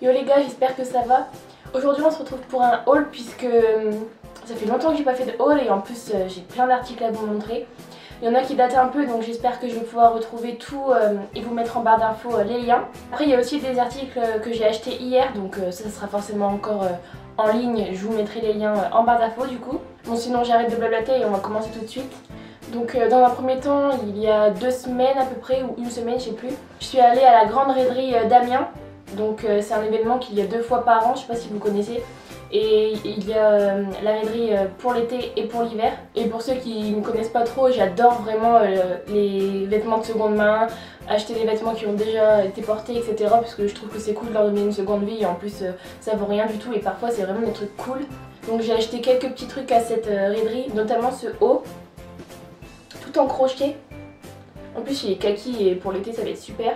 Yo les gars, j'espère que ça va. Aujourd'hui on se retrouve pour un haul puisque ça fait longtemps que j'ai pas fait de haul et en plus j'ai plein d'articles à vous montrer. Il y en a qui datent un peu donc j'espère que je vais pouvoir retrouver tout et vous mettre en barre d'infos les liens. Après il y a aussi des articles que j'ai achetés hier donc ça sera forcément encore en ligne. Je vous mettrai les liens en barre d'infos du coup. Bon sinon j'arrête de blablater et on va commencer tout de suite. Donc dans un premier temps, il y a 2 semaines à peu près ou une semaine je sais plus, je suis allée à la grande raiderie d'Amiens. Donc c'est un événement qu'il y a 2 fois par an, je sais pas si vous connaissez. Et il y a la raiderie pour l'été et pour l'hiver. Et pour ceux qui ne connaissent pas trop, j'adore vraiment les vêtements de seconde main, acheter des vêtements qui ont déjà été portés, etc. Parce que je trouve que c'est cool de leur donner une seconde vie et en plus ça vaut rien du tout et parfois c'est vraiment des trucs cool. Donc j'ai acheté quelques petits trucs à cette raiderie, notamment ce haut, tout en crochet. En plus il est kaki et pour l'été ça va être super.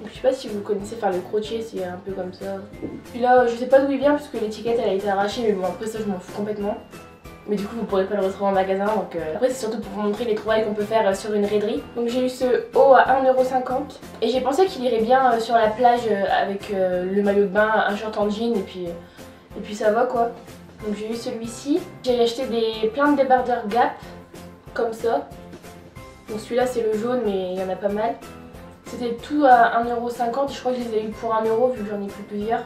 Je sais pas si vous connaissez faire le crochet, c'est un peu comme ça. Puis là, je sais pas d'où il vient puisque l'étiquette elle a été arrachée, mais bon après ça je m'en fous complètement. Mais du coup vous pourrez pas le retrouver en magasin, donc après c'est surtout pour vous montrer les trouvailles qu'on peut faire sur une raiderie. Donc j'ai eu ce haut à 1,50€ et j'ai pensé qu'il irait bien sur la plage avec le maillot de bain, un short en jean et puis ça va quoi. Donc j'ai eu celui-ci. J'ai acheté plein de débardeurs Gap, comme ça. Donc celui-là c'est le jaune mais il y en a pas mal. C'était tout à 1,50€, je crois que je les ai eu pour 1€ vu que j'en ai pris plusieurs.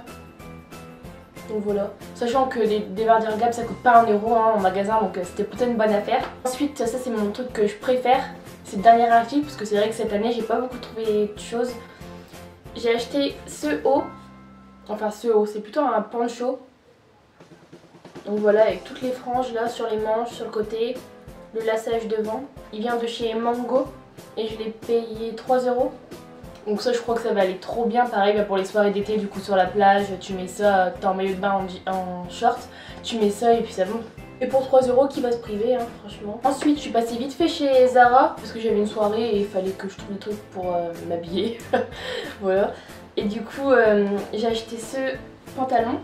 Donc voilà. Sachant que des débardeurs Gap ça coûte pas 1€ hein, en magasin, donc c'était peut-être une bonne affaire. Ensuite, ça c'est mon truc que je préfère, c'est le dernier article, parce que c'est vrai que cette année j'ai pas beaucoup trouvé de choses. J'ai acheté ce haut, enfin ce haut, c'est plutôt un poncho. Donc voilà, avec toutes les franges là sur les manches, sur le côté, le laçage devant. Il vient de chez Mango et je l'ai payé 3€. Donc ça je crois que ça va aller trop bien, pareil pour les soirées d'été du coup sur la plage, tu mets ça, t'es en maillot de bain en short, tu mets ça et puis ça va. Et pour 3€ qui va se priver hein, franchement. Ensuite je suis passée vite fait chez Zara parce que j'avais une soirée et il fallait que je trouve des trucs pour m'habiller. Voilà. Et du coup j'ai acheté ce pantalon.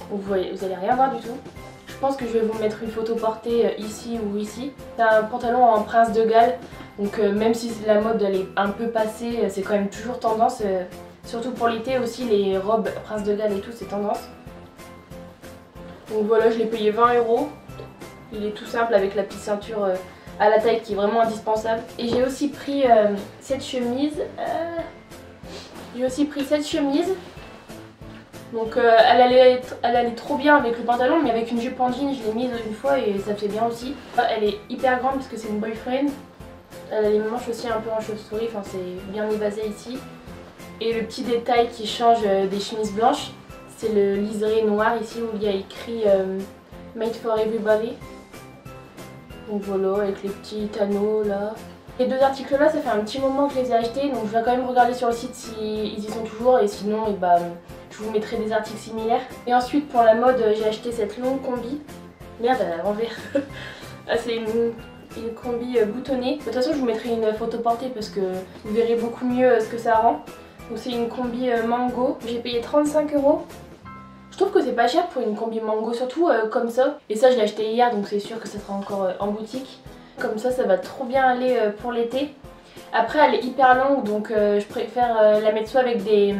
Vous voyez, vous allez rien voir du tout. Je pense que je vais vous mettre une photo portée ici ou ici. C'est un pantalon en Prince de Galles. Donc même si la mode elle est un peu passée, c'est quand même toujours tendance. Surtout pour l'été aussi, les robes Prince de Galles et tout, c'est tendance. Donc voilà, je l'ai payé 20€. Il est tout simple avec la petite ceinture à la taille qui est vraiment indispensable. Et j'ai aussi pris cette chemise. Donc elle allait trop bien avec le pantalon, mais avec une jupe en jean, je l'ai mise une fois et ça fait bien aussi. Elle est hyper grande parce que c'est une boyfriend. Elle a les manches aussi un peu en chauve-souris, enfin c'est bien évasé ici. Et le petit détail qui change des chemises blanches, c'est le liseré noir ici où il y a écrit Made for Everybody. Donc voilà, avec les petits anneaux là. Les 2 articles là, ça fait un petit moment que je les ai achetés, donc je vais quand même regarder sur le site s'ils y sont toujours et sinon je vous mettrai des articles similaires. Et ensuite pour la mode, j'ai acheté cette longue combi. Merde, elle est à l'envers. C'est une combi boutonnée. De toute façon je vous mettrai une photo portée parce que vous verrez beaucoup mieux ce que ça rend. Donc c'est une combi Mango, j'ai payé 35€. Je trouve que c'est pas cher pour une combi Mango, surtout comme ça. Et ça je l'ai acheté hier donc c'est sûr que ça sera encore en boutique. Comme ça va trop bien aller pour l'été. Après elle est hyper longue donc je préfère la mettre soit avec des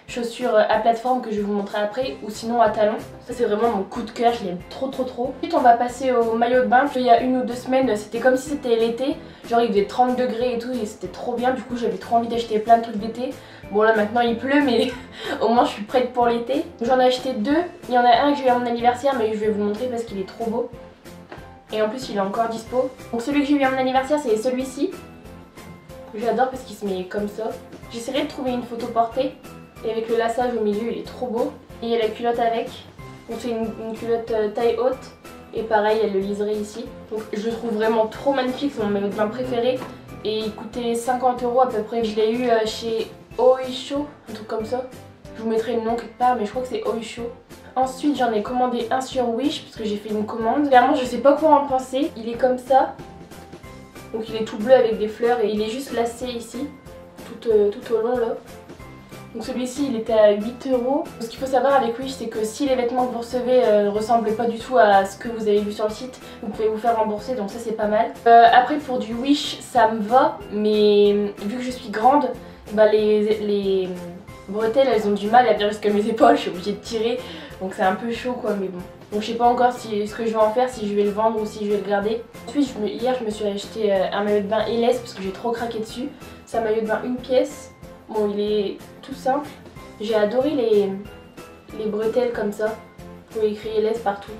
chaussures à plateforme que je vais vous montrer après ou sinon à talons. Ça c'est vraiment mon coup de cœur, je l'aime trop. Ensuite on va passer au maillot de bain. Il y a 1 ou 2 semaines c'était comme si c'était l'été. Genre il faisait 30 degrés et tout et c'était trop bien. Du coup j'avais trop envie d'acheter plein de trucs d'été. Bon là maintenant il pleut mais au moins je suis prête pour l'été. J'en ai acheté 2. Il y en a un que j'ai eu à mon anniversaire mais je vais vous montrer parce qu'il est trop beau. Et en plus il est encore dispo. Donc celui que j'ai eu à mon anniversaire c'est celui-ci. J'adore parce qu'il se met comme ça. J'essaierai de trouver une photo portée. Et avec le laçage au milieu il est trop beau. Et il y a la culotte avec. Donc c'est une culotte taille haute. Et pareil il y a le liseré ici. Donc je le trouve vraiment trop magnifique, c'est mon maillot de bain préféré. Et il coûtait 50€ à peu près. Je l'ai eu chez Oisho, un truc comme ça. Je vous mettrai le nom quelque part mais je crois que c'est Oisho. Ensuite j'en ai commandé un sur Wish parce que j'ai fait une commande. Clairement je sais pas quoi en penser. Il est comme ça. Donc il est tout bleu avec des fleurs et il est juste lacé ici. Tout au long là. Donc celui-ci il était à 8€. Ce qu'il faut savoir avec Wish c'est que si les vêtements que vous recevez ne ressemblent pas du tout à ce que vous avez vu sur le site, vous pouvez vous faire rembourser donc ça c'est pas mal. Après pour du Wish ça me va mais vu que je suis grande, bah les bretelles elles ont du mal à venir jusqu'à mes épaules, je suis obligée de tirer donc c'est un peu chaud quoi, mais bon. Donc je sais pas encore ce que je vais en faire, si je vais le vendre ou si je vais le garder. Ensuite hier je me suis acheté un maillot de bain Ellesse parce que j'ai trop craqué dessus. C'est un maillot de bain une pièce, bon il est tout simple. J'ai adoré les bretelles comme ça, vous pouvez écrire Ellesse partout.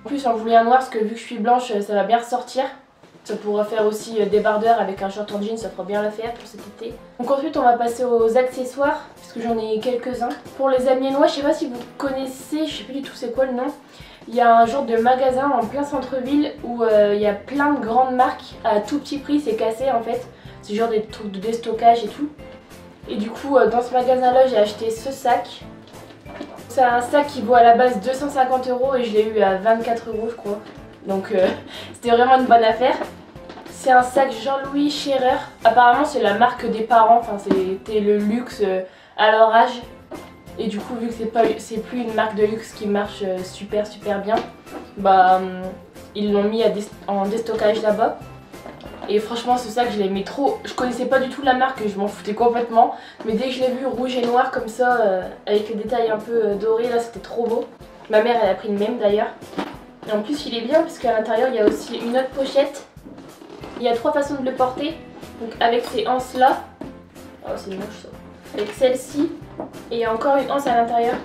En plus on voulait un noir parce que vu que je suis blanche ça va bien ressortir. Ça pourra faire aussi débardeur avec un short en jean, ça fera bien l'affaire pour cet été. Donc ensuite on va passer aux accessoires, puisque j'en ai quelques-uns. Pour les Amiénois, je sais pas si vous connaissez, je sais plus du tout c'est quoi le nom. Il y a un genre de magasin en plein centre-ville où il y a plein de grandes marques à tout petit prix, c'est cassé en fait. C'est genre des trucs de déstockage et tout. Et du coup dans ce magasin là j'ai acheté ce sac. C'est un sac qui vaut à la base 250 € et je l'ai eu à 24 € je crois. Donc c'était vraiment une bonne affaire. C'est un sac Jean-Louis Scherer. Apparemment c'est la marque des parents, enfin c'était le luxe à leur âge. Et du coup vu que c'est plus une marque de luxe qui marche super bien, bah ils l'ont mis en déstockage là-bas. Et franchement ce sac je l'aimais trop. Je connaissais pas du tout la marque, je m'en foutais complètement. Mais dès que je l'ai vu rouge et noir comme ça, avec les détails un peu dorés là, c'était trop beau. Ma mère elle a pris le même d'ailleurs. Et en plus il est bien parce qu'à l'intérieur il y a aussi une autre pochette. Il y a 3 façons de le porter. Donc avec ces anses là. Oh c'est moche ça. Avec celle-ci. Et il y a encore une anse à l'intérieur.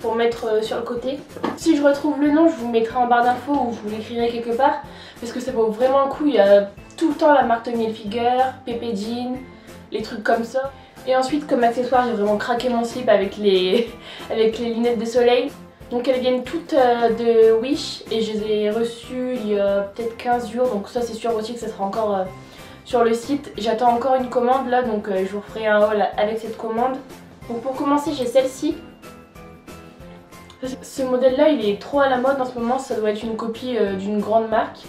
Pour mettre sur le côté. Si je retrouve le nom je vous mettrai en barre d'infos ou je vous l'écrirai quelque part. Parce que ça vaut vraiment le coup. Il y a tout le temps la marque Tommy Hilfiger, Pepe Jean, les trucs comme ça. Et ensuite comme accessoire j'ai vraiment craqué mon slip avec les lunettes de soleil. Donc elles viennent toutes de Wish et je les ai reçues il y a peut-être 15 jours. Donc ça c'est sûr aussi que ça sera encore sur le site. J'attends encore une commande là donc je vous ferai un haul avec cette commande. Donc pour commencer j'ai celle-ci. Ce modèle là il est trop à la mode en ce moment, ça doit être une copie d'une grande marque.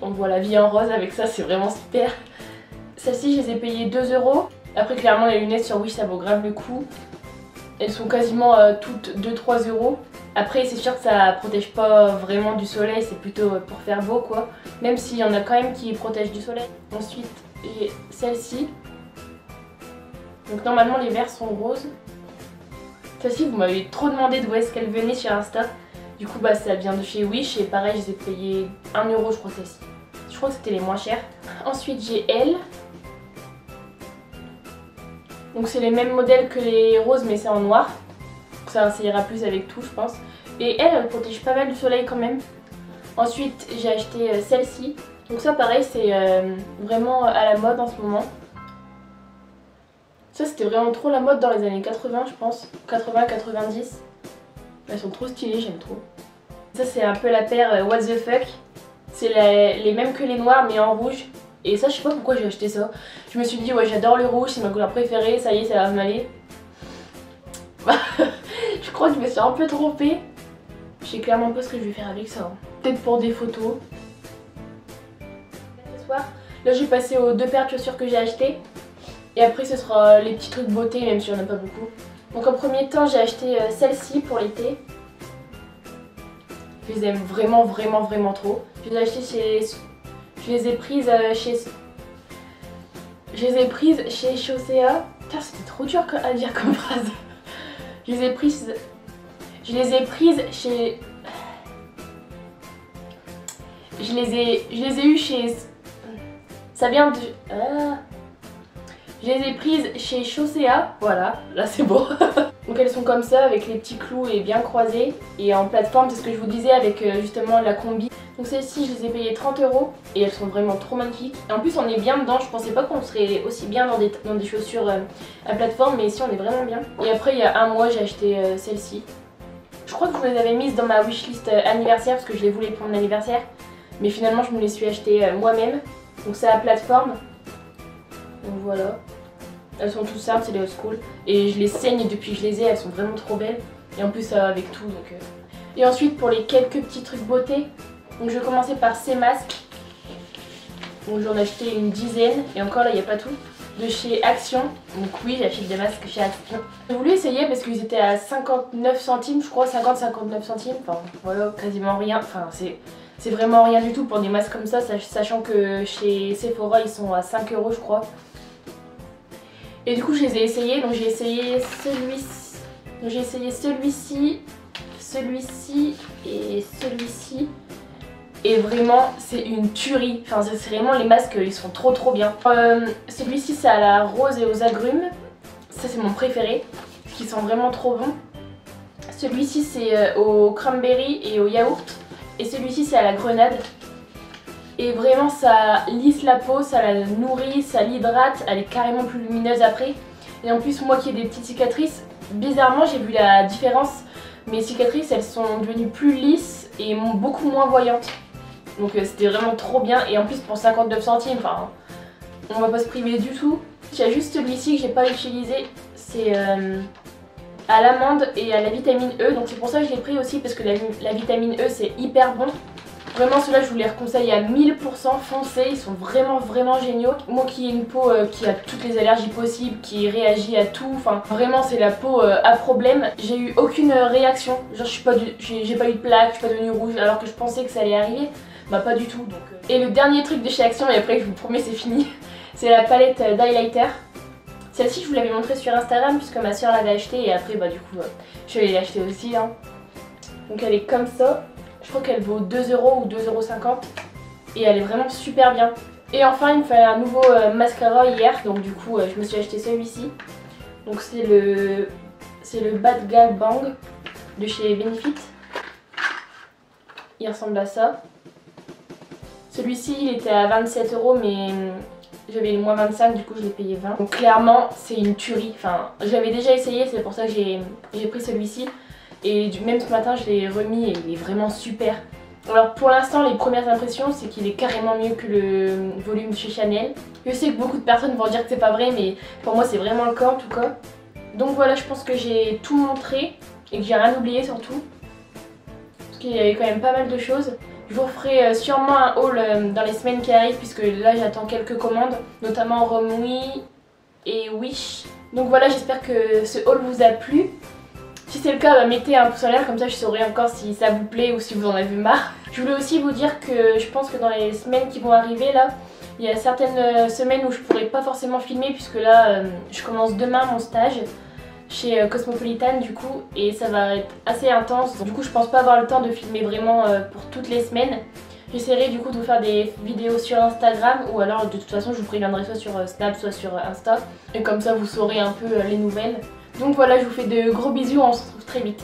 On voit la vie en rose avec ça, c'est vraiment super. Celle-ci je les ai payées 2 €. Après clairement les lunettes sur Wish ça vaut grave le coup. Elles sont quasiment toutes 2-3 €. Après c'est sûr que ça protège pas vraiment du soleil, c'est plutôt pour faire beau quoi. Même s'il y en a quand même qui protègent du soleil. Ensuite j'ai celle-ci. Donc normalement les verres sont roses. Celle-ci vous m'avez trop demandé d'où est-ce qu'elle venait sur Insta. Du coup bah ça vient de chez Wish et pareil je les ai payées 1 € je crois celle-ci. Je crois que c'était les moins chères. Ensuite j'ai elle. Donc c'est les mêmes modèles que les roses mais c'est en noir. Ça ira plus avec tout je pense. Et elle protège pas mal du soleil quand même. Ensuite j'ai acheté celle-ci. Donc ça pareil c'est vraiment à la mode en ce moment. Ça c'était vraiment trop la mode dans les années 80 je pense. 80-90. Elles sont trop stylées, j'aime trop. Ça c'est un peu la paire What the fuck. C'est les mêmes que les noirs mais en rouge. Et ça je sais pas pourquoi j'ai acheté ça. Je me suis dit ouais j'adore le rouge, c'est ma couleur préférée, ça y est ça va m'aller. Je crois que je me suis un peu trompée. Je sais clairement pas ce que je vais faire avec ça. Peut-être pour des photos. Ce soir, là j'ai passé aux 2 paires de chaussures que j'ai achetées. Et après ce sera les petits trucs beauté même si on en a pas beaucoup. Donc en premier temps j'ai acheté celle-ci pour l'été. Je les aime vraiment trop. Je les ai achetées chez... Je les ai prises chez... Je les ai prises chez Chaussea. Putain c'était trop dur à dire comme phrase. Je les ai prises chez... Je les ai eues chez... Ça vient de... Je les ai prises chez Chaussea. Voilà, là c'est beau. Donc elles sont comme ça avec les petits clous et bien croisés. Et en plateforme, c'est ce que je vous disais avec justement la combi. Donc celles-ci je les ai payées 30 € et elles sont vraiment trop magnifiques. Et en plus on est bien dedans, je pensais pas qu'on serait aussi bien dans des chaussures à plateforme, mais ici on est vraiment bien. Et après il y a un mois j'ai acheté celle-ci. Je crois que je vous les avais mises dans ma wishlist anniversaire parce que je les voulais pour mon anniversaire. Mais finalement je me les suis achetées moi-même. Donc c'est à plateforme. Donc voilà. Elles sont toutes simples, c'est les old school. Et je les saigne depuis que je les ai, elles sont vraiment trop belles. Et en plus ça va avec tout donc... Et ensuite pour les quelques petits trucs beauté. Donc je vais commencer par ces masques. Donc j'en ai acheté une dizaine. Et encore là il n'y a pas tout. De chez Action. Donc oui j'achète des masques chez Action. J'ai voulu essayer parce qu'ils étaient à 59 centimes je crois. 50-59 centimes. Enfin voilà quasiment rien. Enfin c'est vraiment rien du tout pour des masques comme ça. Sachant que chez Sephora ils sont à 5 € je crois. Et du coup je les ai essayés, donc j'ai essayé celui-ci, celui-ci et celui-ci. Et vraiment c'est une tuerie, enfin c'est vraiment les masques ils sont trop bien. Celui-ci c'est à la rose et aux agrumes, ça c'est mon préféré, parce qu'ils sont vraiment trop bons. Celui-ci c'est au cranberry et au yaourt, et celui-ci c'est à la grenade. Et vraiment ça lisse la peau, ça la nourrit, ça l'hydrate, elle est carrément plus lumineuse après. Et en plus moi qui ai des petites cicatrices, bizarrement j'ai vu la différence, mes cicatrices elles sont devenues plus lisses et beaucoup moins voyantes. Donc c'était vraiment trop bien, et en plus pour 59 centimes, enfin on va pas se priver du tout. Il y a juste celui-ci que j'ai pas utilisé, c'est à l'amande et à la vitamine E, donc c'est pour ça que je l'ai pris aussi, parce que la vitamine E c'est hyper bon. Vraiment ceux-là je vous les reconseille à 1000%, foncez, ils sont vraiment géniaux. Moi qui ai une peau qui a toutes les allergies possibles, qui réagit à tout, enfin vraiment c'est la peau à problème. J'ai eu aucune réaction, genre j'ai pas eu de plaques, je suis pas devenue rouge alors que je pensais que ça allait arriver. Bah pas du tout donc. Et le dernier truc de chez Action, et après je vous promets c'est fini, c'est la palette d'highlighter. Celle-ci je vous l'avais montrée sur Instagram puisque ma soeur l'avait achetée, et après bah du coup je vais l'acheter aussi hein. Donc elle est comme ça, je crois qu'elle vaut 2 € ou 2,50 € et elle est vraiment super bien. Et enfin il me fallait un nouveau mascara hier, donc du coup je me suis acheté celui-ci. Donc c'est le Bad Gal Bang de chez Benefit. Il ressemble à ça. Celui-ci il était à 27 € mais j'avais le moins 25, du coup je l'ai payé 20. Donc clairement c'est une tuerie, enfin j'avais déjà essayé, c'est pour ça que j'ai pris celui-ci. Et même ce matin je l'ai remis et il est vraiment super. Alors pour l'instant les premières impressions c'est qu'il est carrément mieux que le volume chez Chanel. Je sais que beaucoup de personnes vont dire que c'est pas vrai, mais pour moi c'est vraiment le cas en tout cas. Donc voilà, je pense que j'ai tout montré et que j'ai rien oublié surtout. Parce qu'il y avait quand même pas mal de choses. Je vous ferai sûrement un haul dans les semaines qui arrivent, puisque là j'attends quelques commandes, notamment Romwe et Wish. Donc voilà, j'espère que ce haul vous a plu. Si c'est le cas, bah, mettez un pouce en l'air, comme ça je saurai encore si ça vous plaît ou si vous en avez marre. Je voulais aussi vous dire que je pense que dans les semaines qui vont arriver là, il y a certaines semaines où je pourrai pas forcément filmer, puisque là je commence demain mon stage chez Cosmopolitan du coup, et ça va être assez intense, donc du coup je pense pas avoir le temps de filmer vraiment pour toutes les semaines. J'essaierai du coup de vous faire des vidéos sur Instagram, ou alors de toute façon je vous préviendrai soit sur Snap soit sur Insta, et comme ça vous saurez un peu les nouvelles. Donc voilà, je vous fais de gros bisous, on se retrouve très vite.